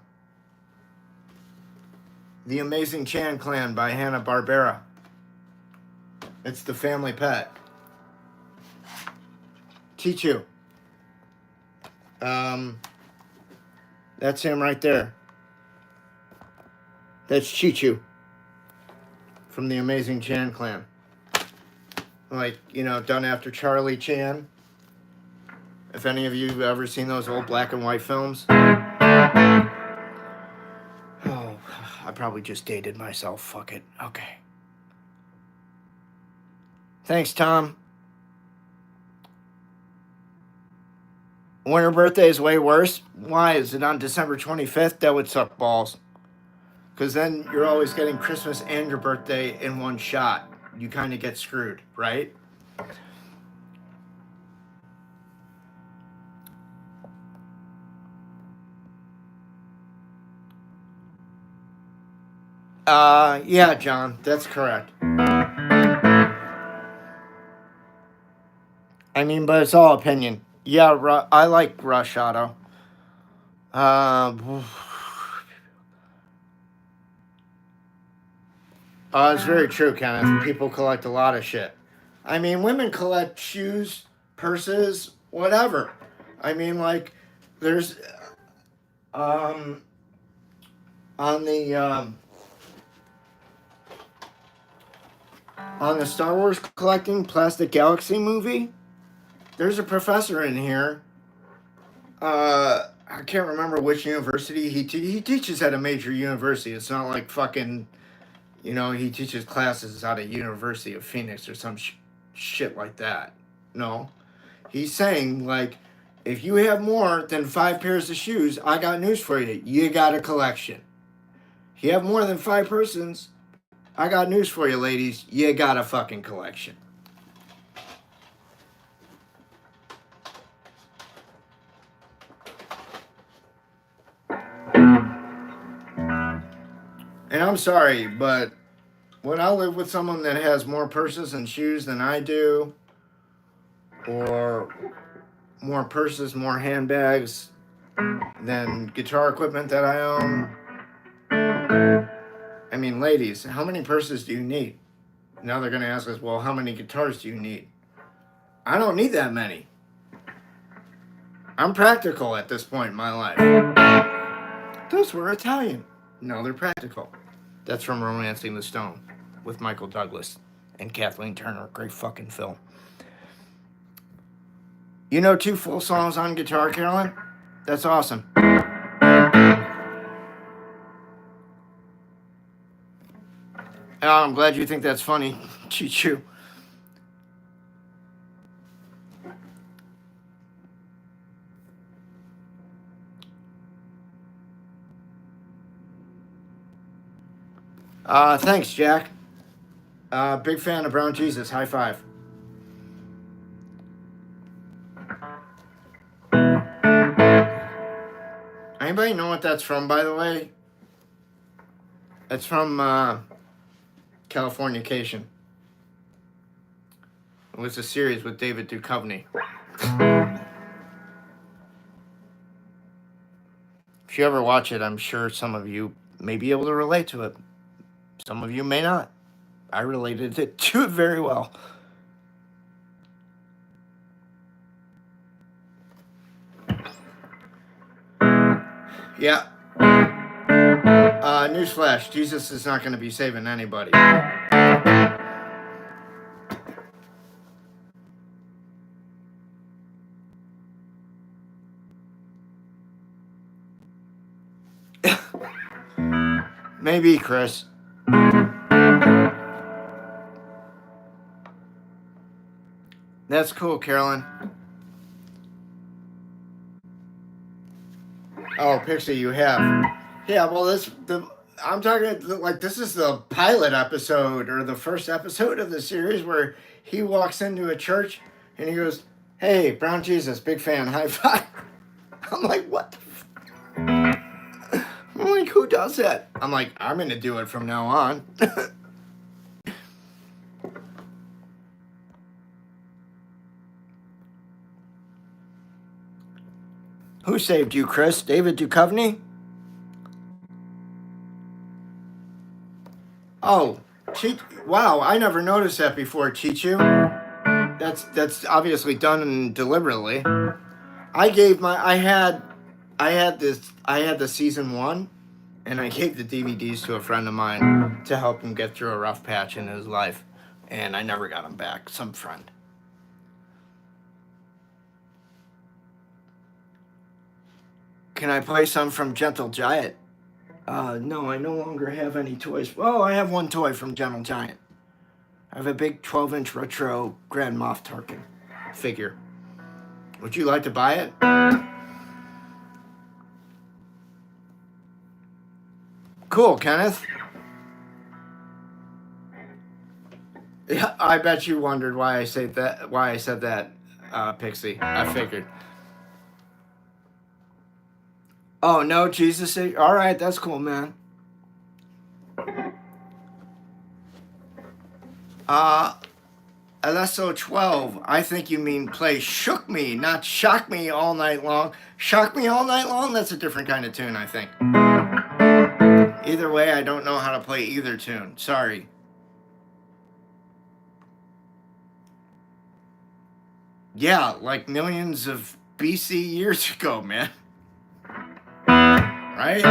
Amazing Chan Clan by Hanna-Barbera. It's the family pet. Chichu. That's him right there. That's Chichu. From The Amazing Chan Clan. Like, you know, done after Charlie Chan. If any of you have ever seen those old black and white films. Oh, I probably just dated myself. Fuck it. Okay. Thanks, Tom. When her birthday is way worse. Why? Is it on December 25th? That would suck balls. Because then you're always getting Christmas and your birthday in one shot. You kind of get screwed, right? Yeah, John, that's correct. I mean, but it's all opinion. Yeah, I like Rush Auto. It's very true, Kenneth. People collect a lot of shit. I mean, women collect shoes, purses, whatever. I mean, like, there's, on the Star Wars collecting Plastic Galaxy movie, there's a professor in here. I can't remember which university he teaches at a major university. It's not like fucking, you know, he teaches classes at a University of Phoenix or some shit like that. No. He's saying, like, if you have more than 5 pairs of shoes, I got news for you. You got a collection. If you have more than 5 persons, I got news for you, ladies. You got a fucking collection. And I'm sorry, but when I live with someone that has more purses and shoes than I do, or more purses, more handbags than guitar equipment that I own, I mean, ladies, how many purses do you need? Now they're going to ask us, well, how many guitars do you need? I don't need that many. I'm practical at this point in my life. Those were Italian. No, they're practical. That's from Romancing the Stone with Michael Douglas and Kathleen Turner. Great fucking film. You know 2 full songs on guitar, Carolyn? That's awesome. I'm glad you think that's funny, Chichu. Thanks, Jack. Big fan of Brown Jesus. High five. Anybody know what that's from, by the way? It's from Californication. It was a series with David Duchovny. If you ever watch it, I'm sure some of you may be able to relate to it. Some of you may not. I related to it very well. Yeah. Newsflash, Jesus is not going to be saving anybody. Maybe, Chris. That's cool, Carolyn. Oh, Pixie, you have. Yeah, well, I'm talking like this is the pilot episode or the first episode of the series where he walks into a church and he goes, "Hey, Brown Jesus, big fan, high five." I'm like, what the I'm like, who does that? I'm like, I'm going to do it from now on. Who saved you, Chris? David Duchovny? Oh, wow, I never noticed that before, Chichu. That's obviously done deliberately. I had the season 1, and I gave the DVDs to a friend of mine to help him get through a rough patch in his life, and I never got them back. Some friend. Can I play some from Gentle Giant? No, I no longer have any toys. Oh, I have one toy from Gentle Giant. I have a big 12-inch retro Grand Moff Tarkin figure. Would you like to buy it? Cool, Kenneth. Yeah, I bet you wondered why I said that, Pixie. I figured. Oh, no, Jesus. All right, that's cool, man. LSO 12, I think you mean play Shook Me, not Shock Me All Night Long. Shock Me All Night Long? That's a different kind of tune, I think. Either way, I don't know how to play either tune. Sorry. Yeah, like millions of BC years ago, man. Right?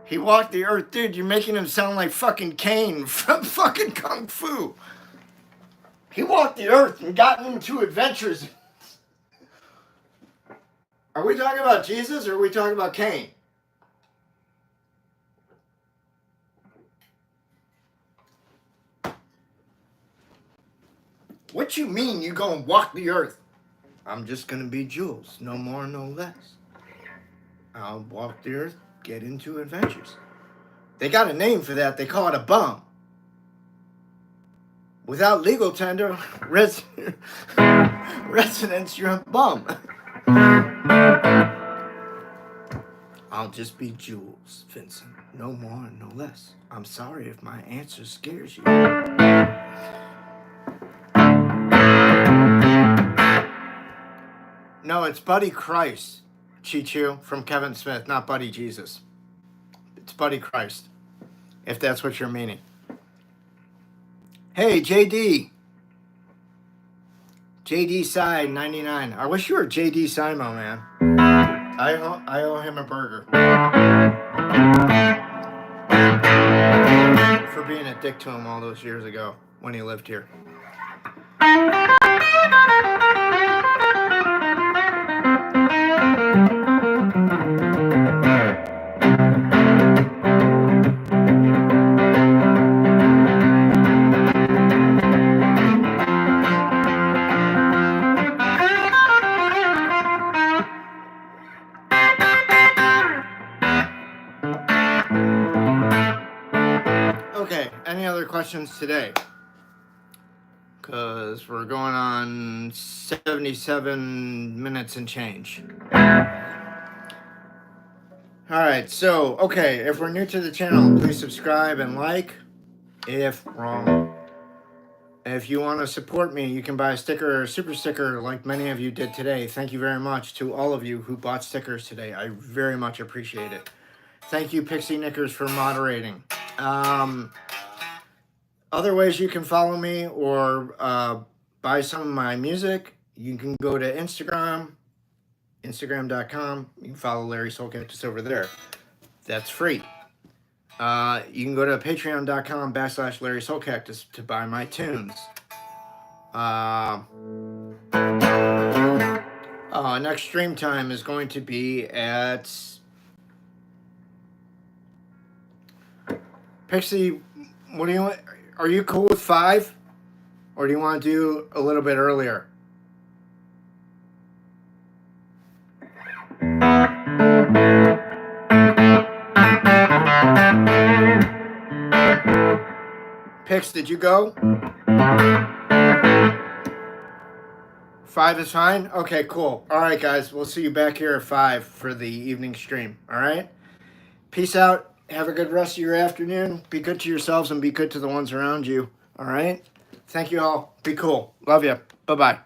He walked the earth. Dude, you're making him sound like fucking Kane from fucking Kung Fu. He walked the earth and got into adventures. Are we talking about Jesus or are we talking about Kane? What you mean you gonna walk the earth? I'm just gonna be Jules, no more, no less. I'll walk the earth, get into adventures. They got a name for that. They call it a bum. Without legal tender residence, you're a bum. I'll just be Jules, Vincent. No more, no less. I'm sorry if my answer scares you. No, it's Buddy Christ, Chichu, from Kevin Smith, not Buddy Jesus. It's Buddy Christ, if that's what you're meaning. Hey, JD. JD Side 99. I wish you were JD Simo, man. I owe him a burger. For being a dick to him all those years ago when he lived here. Okay, any other questions today? Because we're going on 77 minutes and change. Alright, so, okay, if we're new to the channel, please subscribe and like. If you want to support me, you can buy a sticker or a super sticker like many of you did today. Thank you very much to all of you who bought stickers today. I very much appreciate it. Thank you, Pixie Knickers, for moderating. Other ways you can follow me or buy some of my music, you can go to Instagram, instagram.com. You can follow Larry Soulcactus over there. That's free. You can go to patreon.com/Larry Soulcactus to buy my tunes. Next stream time is going to be at Pixie. What do you want? Are you cool with 5? Or do you want to do a little bit earlier? Pix, did you go? 5 is fine? Okay, cool. All right, guys. We'll see you back here at 5 for the evening stream. All right? Peace out. Have a good rest of your afternoon. Be good to yourselves and be good to the ones around you. All right? Thank you all. Be cool. Love you. Bye-bye.